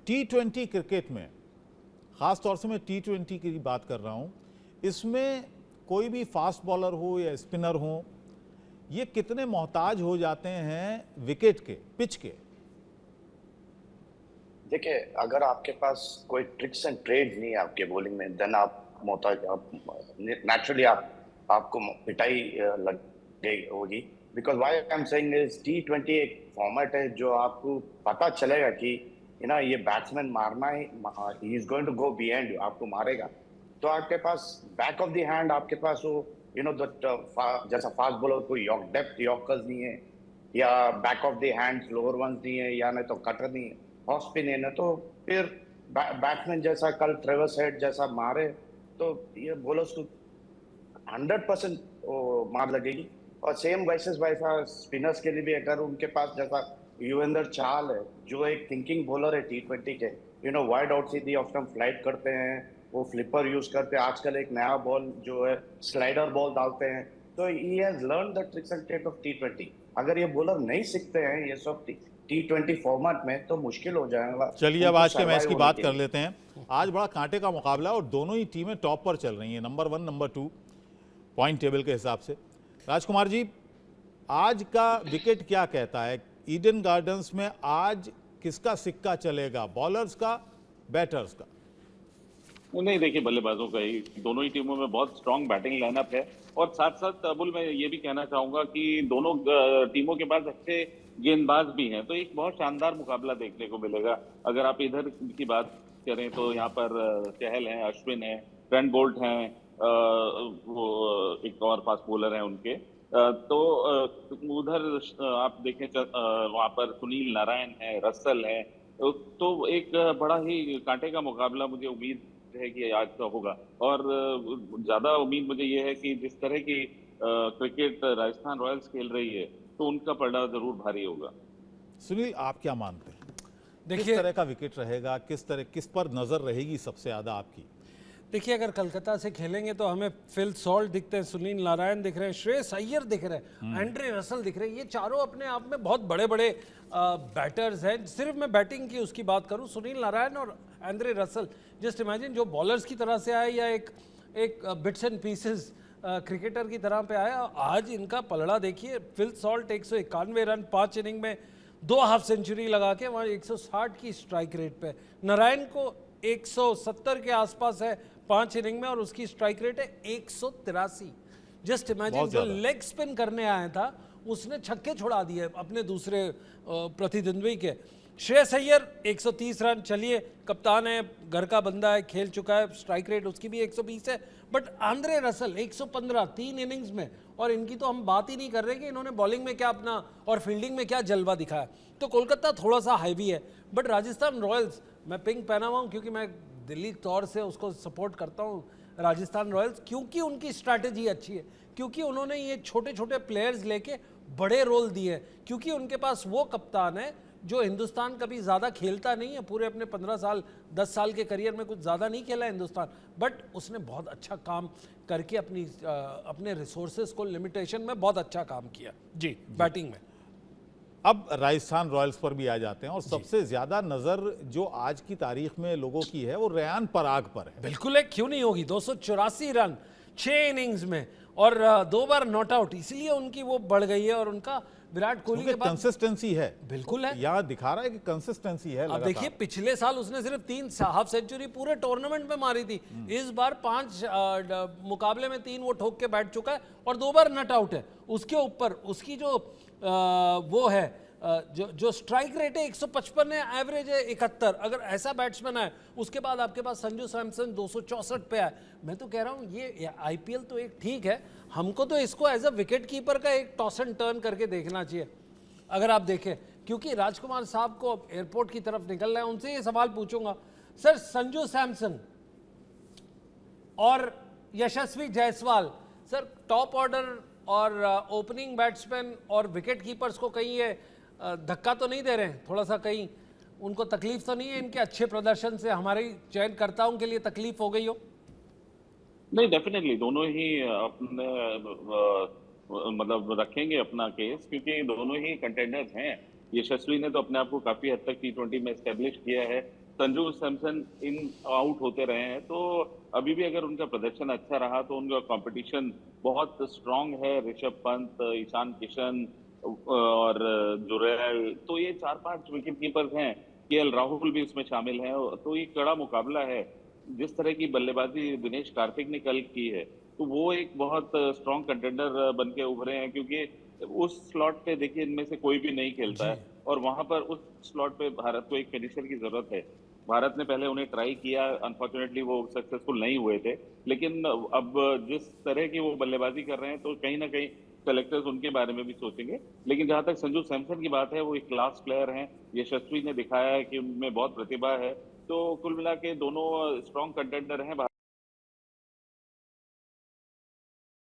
T20 cricket में, ख़ास तौर से मैं T20 की बात कर रहा हूँ, इसमें कोई भी फास्ट बॉलर हो या स्पिनर हो, ये कितने मोहताज हो जाते हैं विकेट के, पिच के? देखिए, अगर आपके पास कोई ट्रिक्स एंड ट्रेड्स नहीं है आपके बॉलिंग में, देन आप मोहताज, आप नेचुरली आपको पिटाई लग गई होगी। Because why I am saying is T20 एक फॉर्मेट है जो आपको पता चलेगा कि ये बैट्समैन मारना है, he is going to go behind you, आपको मारेगा। तो आपके पास बैक ऑफ द हैंड, आपके पास वो जैसा फास्ट बॉलर को डेप्थ यॉर्कर्स नहीं है, या back of the hand lower ones नहीं है, या नहीं तो कटर नहीं है, ऑफ स्पिन है ना, तो फिर बैट्समैन जैसा कल ट्रेविस हेड जैसा मारे तो ये बॉलर्स को 100% मार लगेगी। और सेम वैसा स्पिनर्स के लिए भी, अगर उनके पास जैसा युवेंद्र चहल है जो एक थिंकिंग बॉलर है T20 के, वाइड आउट सीधी ऑप्शन फ्लाइट करते हैं, वो फ्लिपर यूज करते हैं, आजकल एक नया बॉल जो है स्लाइडर बॉल डालते हैं। तो he has learn the tricks and trade off T20। अगर ये बॉलर नहीं सीखते हैं ये सब T20 फॉर्मेट में तो मुश्किल हो जाएगा। चलिए अब आज के मैच की बात कर लेते हैं। आज बड़ा कांटे का मुकाबला और दोनों ही टीमें टॉप पर चल रही हैं, नंबर 1 नंबर 2 पॉइंट टेबल के हिसाब से। राजकुमार जी, आज का विकेट क्या कहता है? ईडन गार्डन्स में आज किसका सिक्का चलेगा, बॉलर्स का, बैटर्स का? नहीं, देखिए, बल्लेबाजों का ही, दोनों ही टीमों में बहुत स्ट्रांग बैटिंग लाइनअप है। और साथ साथ अबुल, मैं ये भी कहना चाहूंगा कि दोनों टीमों के पास अच्छे गेंदबाज भी हैं, तो एक बहुत शानदार मुकाबला देखने को मिलेगा। अगर आप इधर की बात करें तो यहाँ पर चहल हैं, अश्विन हैं, ट्रेंट बोल्ट हैं, वो एक और फास्ट बॉलर हैं उनके, तो उधर आप देखें वहां पर सुनील नारायण है, रसल है, तो एक बड़ा ही कांटे का मुकाबला मुझे उम्मीद है कि आज का होगा। और ज्यादा उम्मीद मुझे ये है कि जिस तरह की क्रिकेट राजस्थान रॉयल्स खेल रही है तो उनका पलड़ा जरूर भारी होगा। सुनील, आप क्या मानते हैं? किस तरह का विकेट रहेगा, किस पर नजर रहेगी सबसे ज्यादा आपकी? देखिए, अगर कलकत्ता से खेलेंगे तो हमें फिल सॉल्ट दिखते हैं, सुनील नारायण दिख रहे हैं, श्रेयस अय्यर दिख रहे हैं, एंड्रे रसल दिख रहे हैं। ये चारों अपने आप में बहुत बड़े बड़े बैटर्स हैं। सिर्फ मैं बैटिंग की उसकी बात करूं, सुनील नारायण और एंड्रे रसल, जस्ट इमेजिन, जो बॉलर्स की तरह से आए या एक बिट्स एंड पीसेस क्रिकेटर की तरह पे आया, आज इनका पलड़ा देखिए। फिल सॉल्ट 191 रन 5 इनिंग में, 2 हाफ सेंचुरी लगा के वहाँ 160 की स्ट्राइक रेट पे। नारायण को 170 के आसपास है 5 इनिंग में, और उसकी स्ट्राइक रेट है 183। जस्ट इमेजिन, जो लेग स्पिन करने आया था उसने छक्के छुड़ा दिए अपने दूसरे प्रतिद्वंद्वी के। श्रेयस अय्यर 130 रन, चलिए कप्तान है, घर का बंदा है, खेल चुका है, स्ट्राइक रेट उसकी भी 120 है। बट एंड्रे रसल 115 3 इनिंग्स में, और इनकी तो हम बात ही नहीं कर रहे कि इन्होंने बॉलिंग में क्या अपना और फील्डिंग में क्या जलवा दिखाया। तो कोलकाता थोड़ा सा हैवी है, बट राजस्थान रॉयल्स, मैं पिंक पहना हुआ हूँ क्योंकि मैं दिल्ली तौर से उसको सपोर्ट करता हूँ राजस्थान रॉयल्स, क्योंकि उनकी स्ट्रैटेजी अच्छी है, क्योंकि उन्होंने ये छोटे छोटे प्लेयर्स लेके बड़े रोल दिए हैं, क्योंकि उनके पास वो कप्तान है जो हिंदुस्तान कभी ज़्यादा खेलता नहीं है। पूरे अपने 15 साल 10 साल के करियर में कुछ ज़्यादा नहीं खेला हिंदुस्तान, बट उसने बहुत अच्छा काम करके अपने रिसोर्सेज को लिमिटेशन में बहुत अच्छा काम किया जी बैटिंग में। अब राजस्थान रॉयल्स पर भी आ जाते हैं, और सबसे ज्यादा नजर जो आज की तारीख में लोगों की है वो रेयान पराग पर है। बिल्कुल है, क्यों नहीं होगी। 284 रन 6 इनिंग्स में और 2 बार नॉट आउट, इसीलिए उनकी वो बढ़ गई है। और उनका विराट कोहली के बाद कंसिस्टेंसी है, बिल्कुल है, यहाँ दिखा रहा है कि कंसिस्टेंसी है। अब देखिए, पिछले साल उसने सिर्फ 3 हाफ सेंचुरी पूरे टूर्नामेंट में मारी थी, इस बार 5 मुकाबले में 3 वो ठोक के बैठ चुका है और 2 बार नॉट आउट है। उसके ऊपर उसकी जो वो है, जो स्ट्राइक रेट है 155 है, एवरेज है 71। अगर ऐसा बैट्समैन है, उसके बाद आपके पास संजू सैमसन 264 पे है। मैं तो कह रहा हूँ ये आईपीएल तो एक ठीक है, हमको तो इसको एज अ विकेट कीपर का एक टॉस एंड टर्न करके देखना चाहिए। अगर आप देखें, क्योंकि राजकुमार साहब को एयरपोर्ट की तरफ निकलना है, उनसे ये सवाल पूछूंगा, सर संजू सैमसन और यशस्वी जायसवाल, सर टॉप ऑर्डर और ओपनिंग बैट्समैन और विकेट कीपर्स को कहीं ये धक्का तो नहीं दे रहे हैं? थोड़ा सा कहीं उनको तकलीफ तो नहीं है इनके अच्छे प्रदर्शन से, हमारे चयनकर्ताओं के लिए तकलीफ हो गई हो? नहीं, डेफिनेटली दोनों ही अपने मतलब रखेंगे अपना केस, क्योंकि दोनों ही कंटेंडर्स हैं। यशस्वी ने तो अपने आप को काफी हद तक T20 में एस्टेब्लिश किया है, संजू सैमसन इन आउट होते रहे हैं, तो अभी भी अगर उनका प्रदर्शन अच्छा रहा तो उनका कंपटीशन बहुत स्ट्रांग है। ऋषभ पंत, ईशान किशन और जुरैल, तो ये 4-5 विकेट कीपर्स हैं। केएल राहुल भी इसमें शामिल हैं, तो ये कड़ा मुकाबला है। जिस तरह की बल्लेबाजी दिनेश कार्तिक ने कल की है, तो वो एक बहुत स्ट्रांग कंटेंडर बन के उभरे हैं, क्योंकि उस स्लॉट पे देखिए इनमें से कोई भी नहीं खेलता है, और वहां पर उस स्लॉट पे भारत को एक फिनिशर की जरूरत है। भारत ने पहले उन्हें ट्राई किया, अनफॉर्चुनेटली वो सक्सेसफुल नहीं हुए थे, लेकिन अब जिस तरह की वो बल्लेबाजी कर रहे हैं तो कहीं ना कहीं सेलेक्टर्स उनके बारे में भी सोचेंगे। लेकिन जहां तक संजू सैमसन की बात है, वो एक क्लास प्लेयर हैं, यशस्वी ने दिखाया है कि उनमें बहुत प्रतिभा है, तो कुल मिला के दोनों स्ट्रॉन्ग कंटेंडर हैं।